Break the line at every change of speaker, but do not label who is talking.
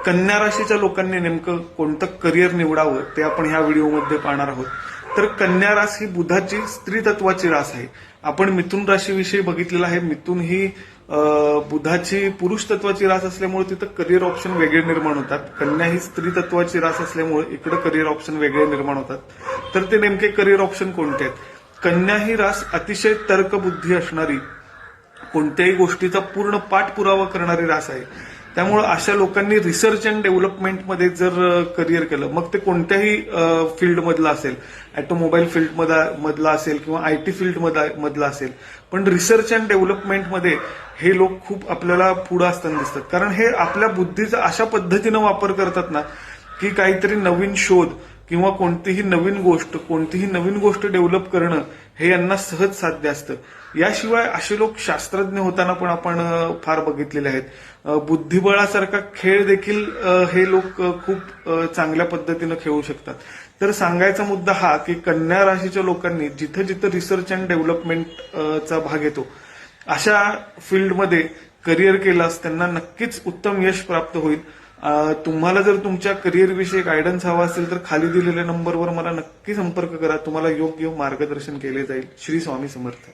कन्या राशीच्या लोकांनी नेमकं कोणतं करिअर निवडावं ते आपण ह्या व्हिडिओमध्ये पाहणार आहोत. तर कन्या रास ही बुधाची स्त्री तत्वाची रास आहे. आपण मिथुन राशीविषयी बघितलेलं आहे. मिथुन ही बुधाची पुरुष तत्वाची रास असल्यामुळे तिथं करिअर ऑप्शन वेगळे निर्माण होतात. कन्या ही स्त्री तत्वाची रास असल्यामुळे इकडे करिअर ऑप्शन वेगळे निर्माण होतात. तर ते नेमके करिअर ऑप्शन कोणते आहेत? कन्या ही रास अतिशय तर्कबुद्धी असणारी, कोणत्याही गोष्टीचा पूर्ण पाठपुरावा करणारी रास आहे. त्यामुळे अशा लोकांनी रिसर्च अँड डेव्हलपमेंटमध्ये जर करिअर केलं, मग ते कोणत्याही फील्डमधलं असेल, ऑटोमोबाईल फील्ड मधला असेल किंवा आयटी फील्ड मधला असेल, पण रिसर्च अँड डेव्हलपमेंटमध्ये हे लोक खूप आपल्याला पुढे असताना दिसतात. कारण हे आपल्या बुद्धीचा अशा पद्धतीनं वापर करतात ना की काहीतरी नवीन शोध किंवा कोणतीही नवीन गोष्ट डेव्हलप करणं हे यांना सहज साध्य असतं. याशिवाय असे लोक शास्त्रज्ञ होताना पण आपण फार बघितलेले आहेत. बुद्धिबळासारखा खेळ देखील हे लोक खूप चांगल्या पद्धतीनं खेळू शकतात. तर सांगायचा मुद्दा हा की कन्या राशीच्या लोकांनी जिथं जिथं रिसर्च अँड डेव्हलपमेंटचा भाग येतो अशा फील्डमध्ये करिअर केल्यास त्यांना नक्कीच उत्तम यश प्राप्त होईल. तुम्हाला जर तुमच्या करिअर विषयी गायडन्स हवा असेल तर खाली दिलेल्या नंबरवर मला नक्की संपर्क करा. तुम्हाला योग्य मार्गदर्शन केले जाईल. श्री स्वामी समर्थ.